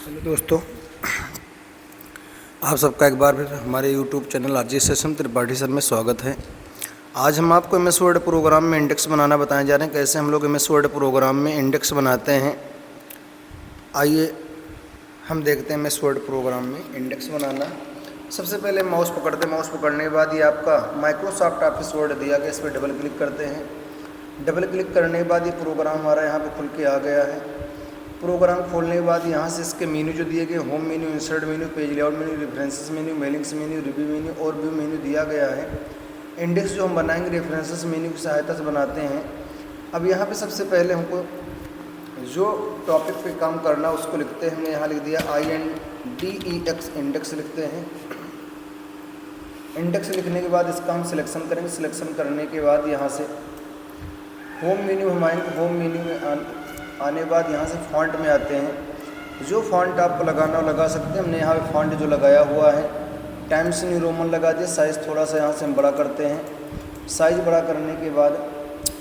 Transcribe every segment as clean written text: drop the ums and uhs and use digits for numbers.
Hello दोस्तों, आप सबका एक बार फिर हमारे YouTube channel RG session Tripathi sir में स्वागत है। आज हम आपको MS वर्ड प्रोग्राम में इंडेक्स बनाना बताने जा रहे हैं। कैसे हम लोग MS वर्ड प्रोग्राम में इंडेक्स बनाते हैं, आइए हम देखते हैं MS वर्ड प्रोग्राम में इंडेक्स बनाना। सबसे पहले माउस पकड़ते हैं। माउस पकड़ने के बाद ये आपका माइक्रोसॉफ्ट ऑफिस वर्ड दिया गया, इस पर डबल क्लिक करते हैं। डबल क्लिक करने के बाद ये प्रोग्राम हमारा यहाँ पे खुल के आ गया है। प्रोग्राम खोलने के बाद यहाँ से इसके मेन्यू जो दिए गए, home menu, insert menu, page layout menu, references menu, mailings menu, review menu और व्यू मेन्यू दिया गया है। इंडेक्स जो हम बनाएंगे रेफरेंसेस मेन्यू की सहायता से बनाते हैं। अब यहाँ पे सबसे पहले हमको जो टॉपिक पे काम करना उसको लिखते हैं। हमने यहाँ लिख दिया INDEX, इंडेक्स लिखते हैं। इंडेक्स लिखने के बाद इसका हम सिलेक्शन करेंगे। सिलेक्शन करने के बाद यहाँ से होम मेन्यू हम आएंगे। होम मेन्यू में आने के बाद यहाँ से फॉन्ट में आते हैं। जो फॉन्ट आपको लगाना हो लगा सकते हैं। हमने यहाँ पे फॉन्ट जो लगाया हुआ है टाइम्स न्यू रोमन लगा दिया। साइज़ थोड़ा सा यहाँ से हम बड़ा करते हैं। साइज़ बड़ा करने के बाद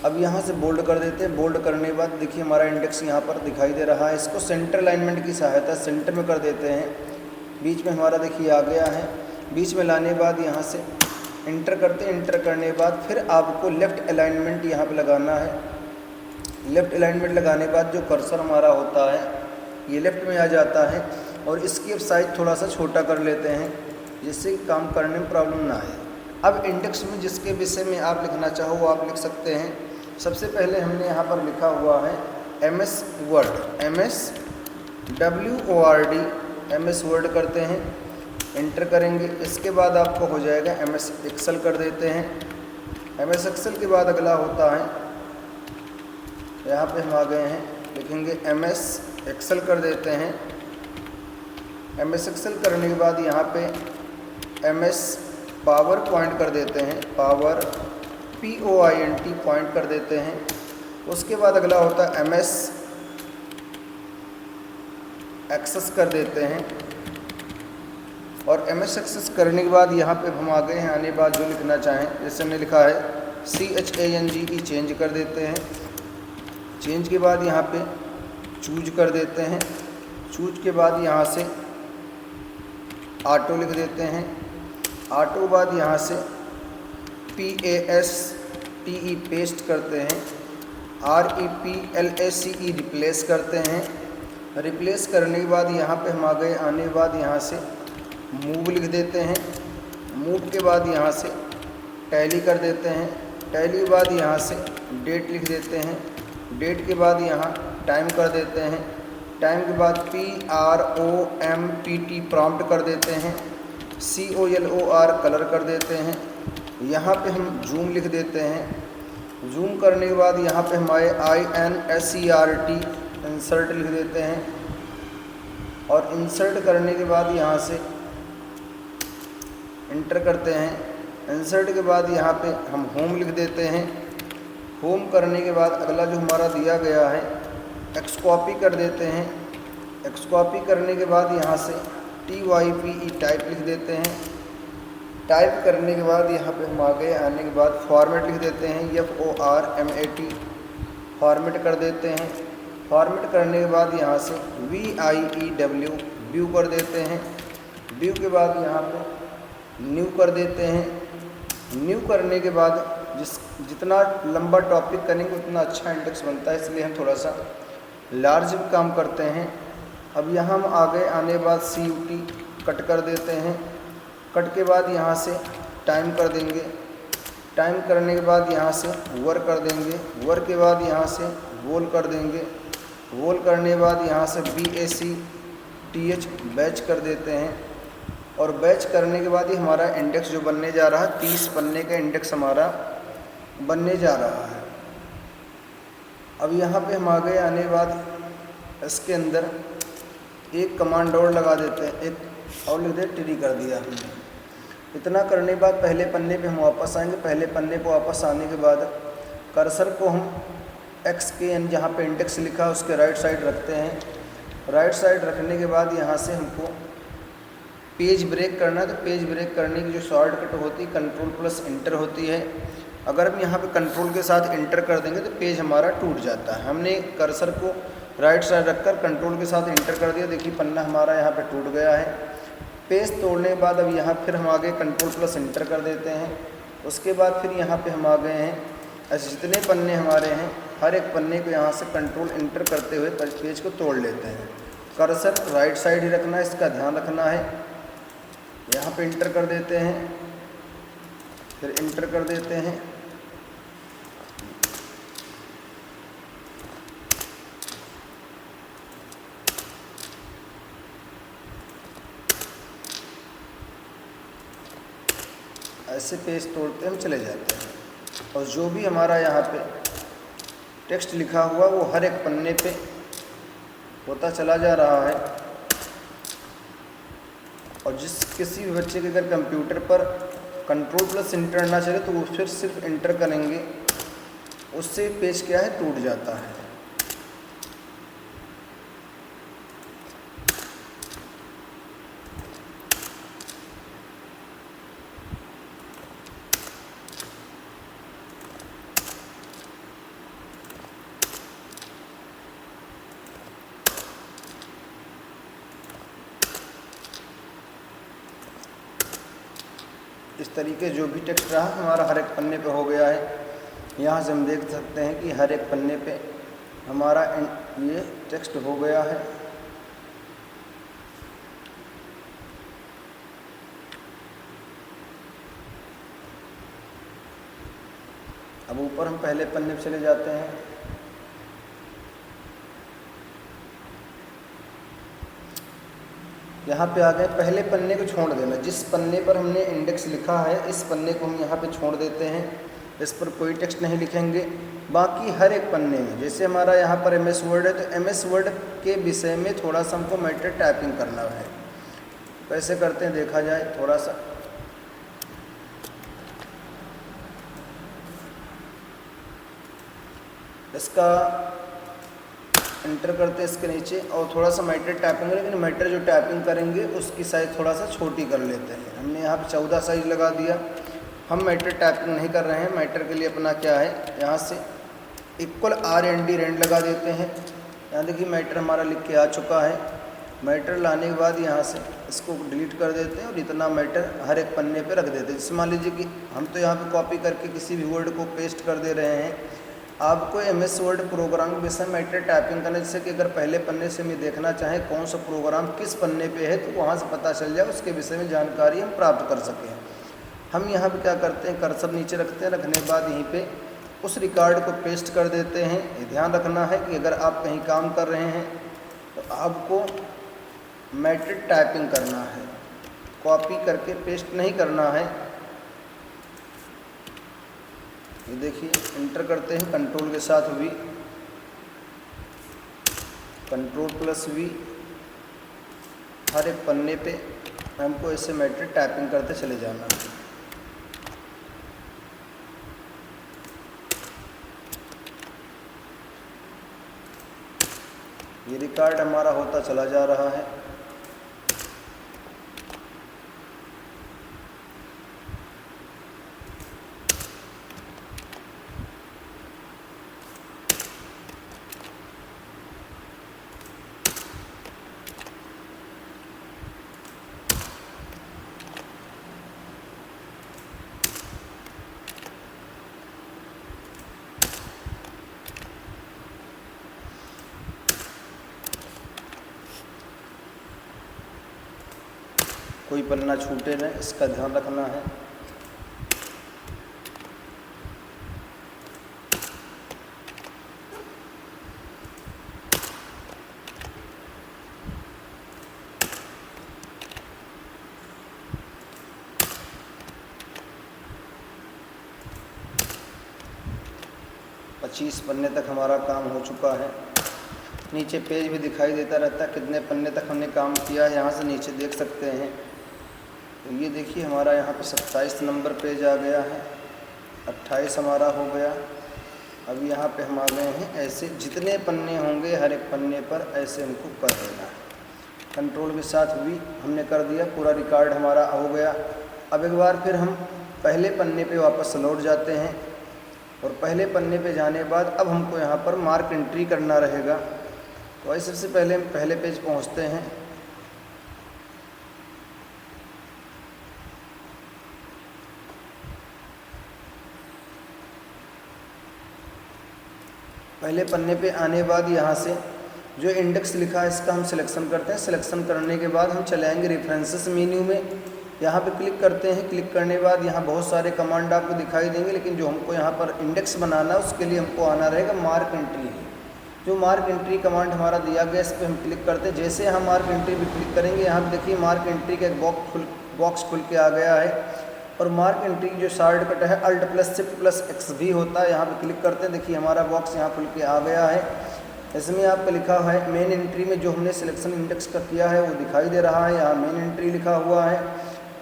अब यहाँ से बोल्ड कर देते हैं। बोल्ड करने के बाद देखिए हमारा इंडेक्स यहाँ पर दिखाई दे रहा है। इसको सेंटर अलाइनमेंट की सहायता सेंटर में कर देते हैं। बीच में हमारा देखिए आ गया है। बीच में लाने के बाद यहाँ से इंटर करते हैं। इंटर करने के बाद फिर आपको लेफ़्ट अलाइनमेंट यहाँ पर लगाना है। लेफ़्ट अलाइनमेंट लगाने के बाद जो कर्सर हमारा होता है ये लेफ़्ट में आ जाता है और इसकी अब साइज़ थोड़ा सा छोटा कर लेते हैं जिससे काम करने में प्रॉब्लम ना आए। अब इंडेक्स में जिसके विषय में आप लिखना चाहो वो आप लिख सकते हैं। सबसे पहले हमने यहाँ पर लिखा हुआ है MS word, MSWORD, MS word करते हैं। इंटर करेंगे। इसके बाद आपको हो जाएगा MS एक्सेल कर देते हैं। MS एक्सेल के बाद अगला होता है, यहाँ पे हम आ गए हैं, लिखेंगे MS एक्सेल कर देते हैं। MS एक्सेल करने के बाद यहाँ पे MS पावर पॉइंट कर देते हैं। पावर POINT पॉइंट कर देते हैं। उसके बाद अगला होता है MS एक्सेस कर देते हैं। और MS एक्सेस करने के बाद यहाँ पे हम आ गए हैं। आने के बाद जो लिखना चाहें, जैसे हमने लिखा है CHANGE चेंज कर देते हैं। चेंज के बाद यहाँ पे चूज कर देते हैं। चूज के बाद यहाँ से ऑटो लिख देते हैं। ऑटो बाद यहाँ से PASTE पेस्ट करते हैं। REPLACE रिप्लेस करते हैं। रिप्लेस करने के बाद यहाँ पे हम आ गए। आने के बाद यहाँ से मूव लिख देते हैं। मूव के बाद यहाँ से टैली कर देते हैं। टैली के बाद यहाँ से डेट लिख देते हैं। डेट के बाद यहाँ टाइम कर देते हैं। टाइम के बाद PROMPT प्रॉम्प्ट कर देते हैं। COLOR कलर कर देते हैं। यहाँ पे हम जूम लिख देते हैं। जूम करने के बाद यहाँ पे हमारे INSERT इंसर्ट लिख देते हैं। और इंसर्ट करने के बाद यहाँ से इंटर करते हैं। इंसर्ट के बाद यहाँ पे हम होम लिख देते हैं। होम करने के बाद अगला जो हमारा दिया गया है एक्स कॉपी कर देते हैं। एक्स कॉपी करने के बाद यहाँ से TYPE टाइप लिख देते हैं। टाइप करने के बाद यहाँ पे हम आ गए। आने के बाद फॉर्मेट लिख देते हैं। FORMAT फॉर्मेट कर देते हैं। फॉर्मेट करने के बाद यहाँ से VIEW व्यू कर देते हैं। व्यू के बाद यहाँ पे न्यू कर देते हैं। न्यू करने के बाद जितना लंबा टॉपिक करेंगे उतना अच्छा इंडेक्स बनता है, इसलिए हम थोड़ा सा लार्ज काम करते हैं। अब यहाँ हम आ गए। आने के बाद CUT कट कर देते हैं। कट के बाद यहाँ से टाइम कर देंगे। टाइम करने के बाद यहाँ से वर कर देंगे। वर के बाद यहाँ से वोल कर देंगे। वोल करने के बाद यहाँ से BACTH बैच कर देते हैं। और बैच करने के बाद ही हमारा इंडेक्स जो बनने जा रहा है 30 पन्ने का इंडेक्स हमारा बनने जा रहा है। अब यहाँ पे हम आ गए। आने के बाद इसके अंदर एक कमांड और लगा देते हैं। एक और लिख दे टिरी कर दिया हमने। इतना करने के बाद पहले पन्ने पे हम वापस आएंगे। पहले पन्ने पे वापस आने के बाद कर्सर को हम XKN जहाँ पे इंडेक्स लिखा है उसके राइट साइड रखते हैं। राइट साइड रखने के बाद यहाँ से हमको पेज ब्रेक करना है। तो पेज ब्रेक करने की जो शॉर्टकट होती है Ctrl+Enter होती है। अगर हम यहाँ पे कंट्रोल के साथ इंटर कर देंगे तो पेज हमारा टूट जाता है। हमने कर्सर को राइट साइड रखकर कंट्रोल के साथ इंटर कर दिया। देखिए पन्ना हमारा यहाँ पे टूट गया है। पेज तोड़ने के बाद अब यहाँ फिर हम आगे कंट्रोल प्लस इंटर कर देते हैं। उसके बाद फिर यहाँ पे हम आ गए हैं, ऐसे जितने पन्ने हमारे हैं हर एक पन्ने को यहाँ से कंट्रोल इंटर करते हुए पेज को तोड़ लेते हैं। कर्सर राइट साइड ही रखना है, इसका ध्यान रखना है। यहाँ पे इंटर कर देते हैं, फिर इंटर कर देते हैं। ऐसे पेज तोड़ते हम चले जाते हैं और जो भी हमारा यहाँ पे टेक्स्ट लिखा हुआ वो हर एक पन्ने पे होता चला जा रहा है। और किसी भी बच्चे के अगर कंप्यूटर पर कंट्रोल प्लस इंटर ना चले तो वो फिर सिर्फ इंटर करेंगे, उससे पेज क्या है टूट जाता है। इस तरीके जो भी टेक्स्ट रहा हमारा हर एक पन्ने पे हो गया है। यहाँ से हम देख सकते हैं कि हर एक पन्ने पे हमारा ये टेक्स्ट हो गया है। अब ऊपर हम पहले पन्ने पे चले जाते हैं। यहाँ पे आ गए, पहले पन्ने को छोड़ देना। जिस पन्ने पर हमने इंडेक्स लिखा है इस पन्ने को हम यहाँ पे छोड़ देते हैं, इस पर कोई टेक्स्ट नहीं लिखेंगे। बाकी हर एक पन्ने में, जैसे हमारा यहाँ पर MS वर्ड है तो MS वर्ड के विषय में थोड़ा सा हमको मैटर टाइपिंग करना है। कैसे करते हैं देखा जाए थोड़ा सा। इसका इंटर करते हैं इसके नीचे और थोड़ा सा मैटर टाइपिंग, लेकिन मैटर जो टाइपिंग करेंगे उसकी साइज़ थोड़ा सा छोटी कर लेते हैं। हमने यहाँ पे 14 साइज लगा दिया। हम मैटर टाइपिंग नहीं कर रहे हैं। मैटर के लिए अपना क्या है, यहाँ से =RND रेंड लगा देते हैं। यहाँ देखिए मैटर हमारा लिख के आ चुका है। मैटर लाने के बाद यहाँ से इसको डिलीट कर देते हैं और इतना मैटर हर एक पन्ने पे रख देते हैं। जैसे मान लीजिए कि हम तो यहाँ पे कॉपी करके किसी भी वर्ड को पेस्ट कर दे रहे हैं, आपको MS वर्ड प्रोग्राम के विषय मैटर टाइपिंग करने, जैसे कि अगर पहले पन्ने से मैं देखना चाहें कौन सा प्रोग्राम किस पन्ने पे है तो वहाँ से पता चल जाए, उसके विषय में जानकारी हम प्राप्त कर सकें। हम यहाँ पे क्या करते हैं, कर्सर नीचे रखते हैं। रखने के बाद यहीं पे उस रिकॉर्ड को पेस्ट कर देते हैं। ये ध्यान रखना है कि अगर आप कहीं काम कर रहे हैं तो आपको मैटर टाइपिंग करना है, कॉपी करके पेस्ट नहीं करना है। ये देखिए इंटर करते हैं कंट्रोल के साथ V, कंट्रोल प्लस V। हर एक पन्ने पे हमको ऐसे मैटर टाइपिंग करते चले जाना है। ये रिकॉर्ड हमारा होता चला जा रहा है। कोई पन्ना छूटे नहीं, इसका ध्यान रखना है। पच्चीस पन्ने तक हमारा काम हो चुका है। नीचे पेज भी दिखाई देता रहता है कितने पन्ने तक हमने काम किया है, यहाँ से नीचे देख सकते हैं। तो ये देखिए हमारा यहाँ पे 27 नंबर पेज आ गया है, 28 हमारा हो गया। अब यहाँ पे हम आ गए हैं। ऐसे जितने पन्ने होंगे हर एक पन्ने पर ऐसे हमको कर देना है। कंट्रोल के साथ भी हमने कर दिया, पूरा रिकॉर्ड हमारा हो गया। अब एक बार फिर हम पहले पन्ने पे वापस लौट जाते हैं और पहले पन्ने पे जाने के बाद अब हमको यहाँ पर मार्क एंट्री करना रहेगा। तो आइए सबसे पहले हम पहले पेज पहुंचते हैं। पहले पन्ने पे आने बाद यहाँ से जो इंडेक्स लिखा है इसका हम सिलेक्शन करते हैं। सिलेक्शन करने के बाद हम चले आएंगे रेफरेंसेस मेन्यू में, यहाँ पे क्लिक करते हैं। क्लिक करने के बाद यहाँ बहुत सारे कमांड आपको दिखाई देंगे, लेकिन जो हमको यहाँ पर इंडेक्स बनाना है उसके लिए हमको आना रहेगा मार्क एंट्री। जो मार्क एंट्री कमांड हमारा दिया गया इस पर हम क्लिक करते हैं। जैसे हम मार्क एंट्री पर क्लिक करेंगे, यहाँ पर देखिए मार्क एंट्री का एक बॉक्स खुल के आ गया है। और मार्क एंट्री की जो शॉर्टकट है Alt+Shift+X भी होता है। यहाँ पे क्लिक करते हैं, देखिए हमारा बॉक्स यहाँ खुल के आ गया है। इसमें आपका लिखा है मेन एंट्री में जो हमने सिलेक्शन इंडेक्स का किया है वो दिखाई दे रहा है, यहाँ मेन एंट्री लिखा हुआ है।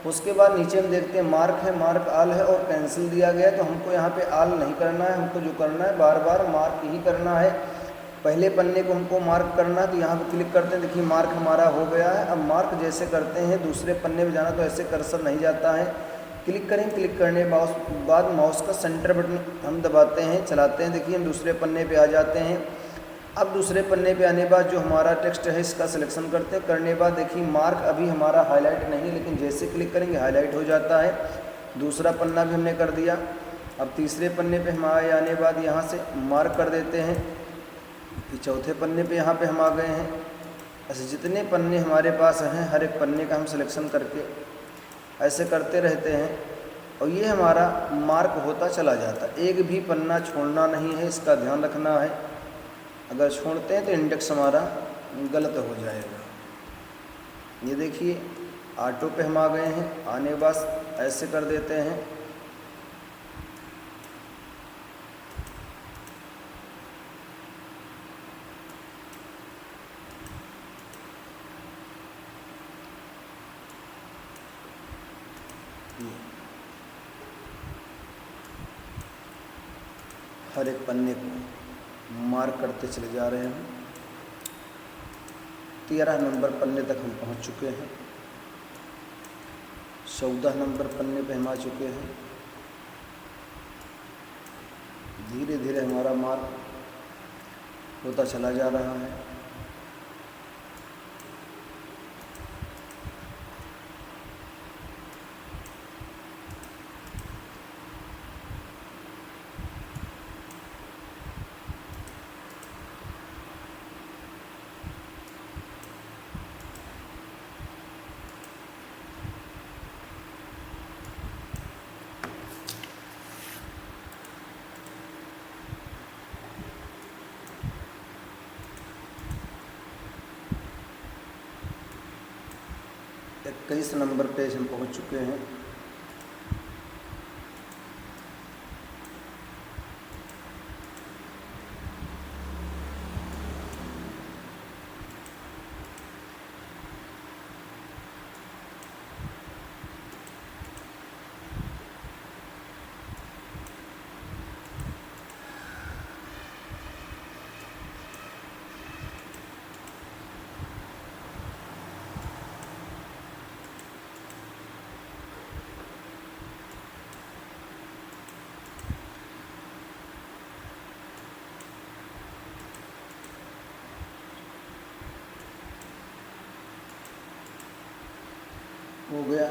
उसके बाद नीचे हम देखते हैं मार्क है, मार्क ऑल है और कैंसिल दिया गया है। तो हमको यहाँ पे ऑल नहीं करना है, हमको जो करना है बार बार मार्क ही करना है। पहले पन्ने को हमको मार्क करना है, तो यहाँ पे क्लिक करते हैं, देखिए मार्क हमारा हो गया है। अब मार्क जैसे करते हैं दूसरे पन्ने में जाना तो ऐसे कर्सर नहीं जाता है। क्लिक करें, क्लिक करने के बाद माउस का सेंटर बटन हम दबाते हैं, चलाते हैं, देखिए हम दूसरे पन्ने पे आ जाते हैं। अब दूसरे पन्ने पे आने के बाद जो हमारा टेक्स्ट है इसका सिलेक्शन करते हैं। करने के बाद देखिए मार्क अभी हमारा हाईलाइट नहीं है, लेकिन जैसे क्लिक करेंगे हाईलाइट हो जाता है। दूसरा पन्ना भी हमने कर दिया। अब तीसरे पन्ने पे हमारे आने के बाद यहाँ से मार्क कर देते हैं। चौथे पन्ने पे यहाँ पे हम आ गए हैं। ऐसे जितने पन्ने हमारे पास हैं हर एक पन्ने का हम सिलेक्शन करके ऐसे करते रहते हैं और ये हमारा मार्क होता चला जाता है। एक भी पन्ना छोड़ना नहीं है, इसका ध्यान रखना है। अगर छोड़ते हैं तो इंडेक्स हमारा गलत हो जाएगा। ये देखिए ऑटो पे हम आ गए हैं। आने के बाद ऐसे कर देते हैं। हर एक पन्ने को मार्क करते चले जा रहे हैं। 13 नंबर पन्ने तक हम पहुंच चुके हैं। 14 नंबर पन्ने पे हम आ चुके हैं। धीरे धीरे हमारा मार्क होता चला जा रहा है। इक्कीस नंबर पेज हम पहुंच चुके हैं। हो गया।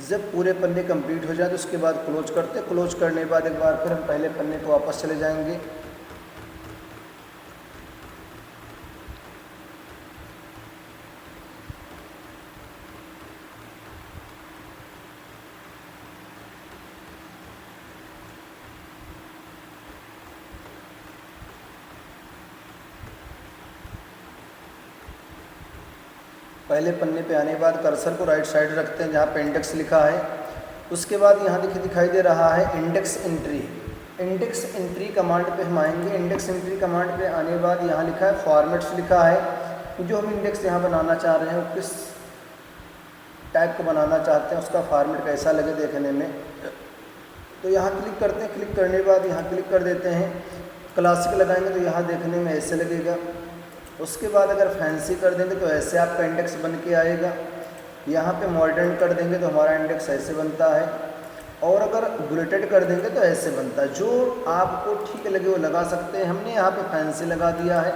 जब पूरे पन्ने कंप्लीट हो जाए तो उसके बाद क्लोज करते। क्लोज करने के बाद एक बार फिर हम पहले पन्ने पे वापस चले जाएंगे। पहले पन्ने पे आने के बाद कर्सर को राइट साइड रखते हैं जहाँ पे इंडेक्स लिखा है। उसके बाद यहाँ देखिए दिखाई दे रहा है index entry. Index entry command पे हम आएंगे। इंडेक्स एंट्री कमांड पे आने के बाद यहाँ लिखा है फॉर्मेट्स लिखा है। जो हम इंडेक्स यहाँ बनाना चाह रहे हैं वो किस टाइप को बनाना चाहते हैं, उसका फॉर्मेट कैसा लगे देखने में, तो यहाँ क्लिक करते हैं। क्लिक करने के बाद यहाँ क्लिक कर देते हैं। क्लासिक लगाएंगे तो यहाँ देखने में ऐसे लगेगा। उसके बाद अगर फैंसी कर देंगे तो ऐसे आपका इंडेक्स बन के आएगा। यहाँ पे मॉडर्न कर देंगे तो हमारा इंडेक्स ऐसे बनता है। और अगर बुलेटेड कर देंगे तो ऐसे बनता है। जो आपको ठीक लगे वो लगा सकते हैं। हमने यहाँ पे फैंसी लगा दिया है।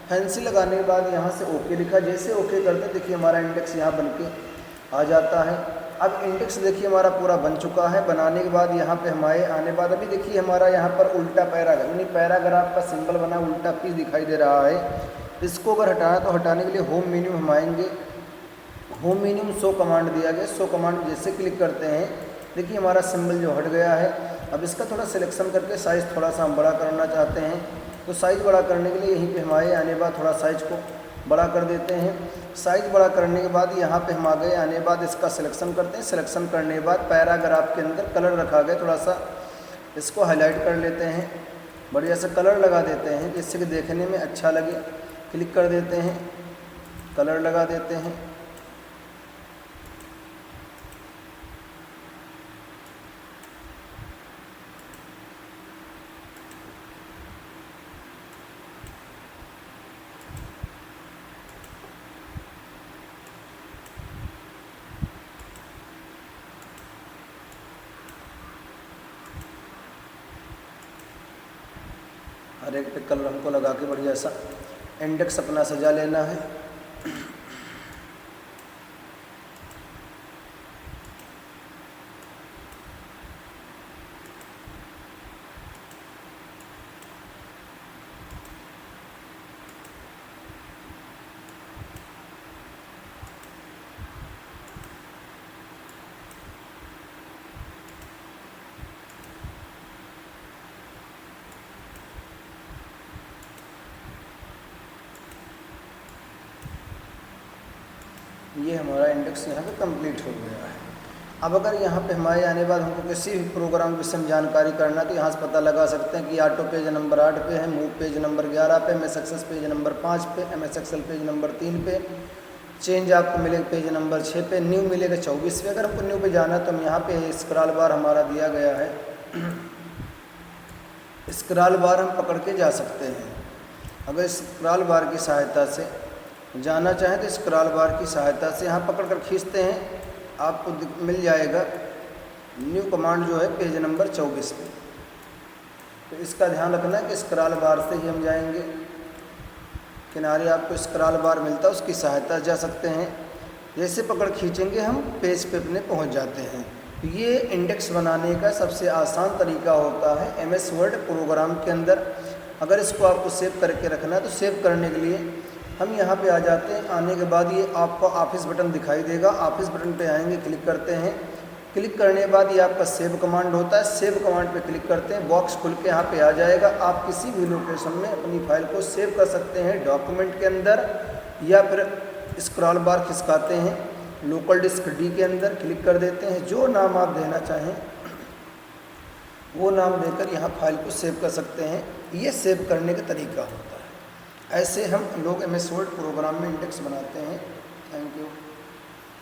फैंसी लगाने के बाद यहाँ से ओके लिखा, जैसे ओके करते देखिए हमारा इंडेक्स यहाँ बन के आ जाता है। अब इंडेक्स देखिए हमारा पूरा बन चुका है। बनाने के बाद यहाँ पे हमारे आने बाद अभी देखिए हमारा यहाँ पर उल्टा पैराग्राफ यानी पैराग्राफ का सिंबल बना उल्टा पीस दिखाई दे रहा है। इसको अगर हटाना तो हटाने के लिए होम मेन्यू हम आएंगे। होम मेन्यू में शो कमांड दिया गया, शो कमांड जैसे क्लिक करते हैं देखिए हमारा सिंबल जो हट गया है। अब इसका थोड़ा सिलेक्शन करके साइज़ थोड़ा सा हम बड़ा करना चाहते हैं, तो साइज़ बड़ा करने के लिए यहीं पे हमारे आने बाद थोड़ा साइज़ को बड़ा कर देते हैं। साइज़ बड़ा करने के बाद यहाँ पे हम आ गए, आने बाद इसका सिलेक्शन करते हैं। सिलेक्शन करने के बाद पैराग्राफ के अंदर कलर रखा गया, थोड़ा सा इसको हाईलाइट कर लेते हैं, बढ़िया से कलर लगा देते हैं जिससे कि देखने में अच्छा लगे। क्लिक कर देते हैं, कलर लगा देते हैं। हर एक पे कलर हमको लगा के बढ़िया सा इंडेक्स अपना सजा लेना है। ये हमारा इंडेक्स यहाँ पे कंप्लीट हो गया है। अब अगर यहाँ पे हमारे आने बाद हमको किसी भी प्रोग्राम विषय में जानकारी करना तो यहाँ से पता लगा सकते हैं कि ऑटो पेज नंबर 8 पे है, मूव पेज नंबर 11 पे, MS एक्सेल पेज नंबर 5 पे, MS एक्सेल पेज नंबर 3 पे, चेंज आपको मिलेगा पेज नंबर 6 पे, न्यू मिलेगा 24 पे। अगर हमको न्यू पे जाना तो हम यहाँ पे स्क्रॉल बार हमारा दिया गया है, स्क्रॉल बार हम पकड़ के जा सकते हैं। अगर स्क्रॉल बार की सहायता से जाना चाहें तो स्क्रॉल बार की सहायता से यहाँ पकड़ कर खींचते हैं, आपको मिल जाएगा न्यू कमांड जो है पेज नंबर 24 पे। तो इसका ध्यान रखना है कि स्क्रॉल बार से ही हम जाएंगे, किनारे आपको स्क्रॉल बार मिलता है उसकी सहायता से जा सकते हैं। जैसे पकड़ खींचेंगे हम पेज पे अपने पहुँच जाते हैं। तो ये इंडेक्स बनाने का सबसे आसान तरीका होता है MS वर्ड प्रोग्राम के अंदर। अगर इसको आपको सेव करके रखना है तो सेव करने के लिए हम यहाँ पे आ जाते हैं। आने के बाद ये आपको ऑफिस बटन दिखाई देगा, ऑफिस बटन पे आएंगे, क्लिक करते हैं। क्लिक करने के बाद ये आपका सेव कमांड होता है, सेव कमांड पे क्लिक करते हैं, बॉक्स खुल के यहाँ पे आ जाएगा। आप किसी भी लोकेशन में अपनी फाइल को सेव कर सकते हैं, डॉक्यूमेंट के अंदर या फिर स्क्रॉल बार खिसकाते हैं, लोकल डिस्क D के अंदर क्लिक कर देते हैं। जो नाम आप देना चाहें वो नाम देकर यहाँ फाइल को सेव कर सकते हैं। ये सेव करने का तरीका होता है। ऐसे हम लोग MS वर्ड प्रोग्राम में इंडेक्स बनाते हैं। Thank you.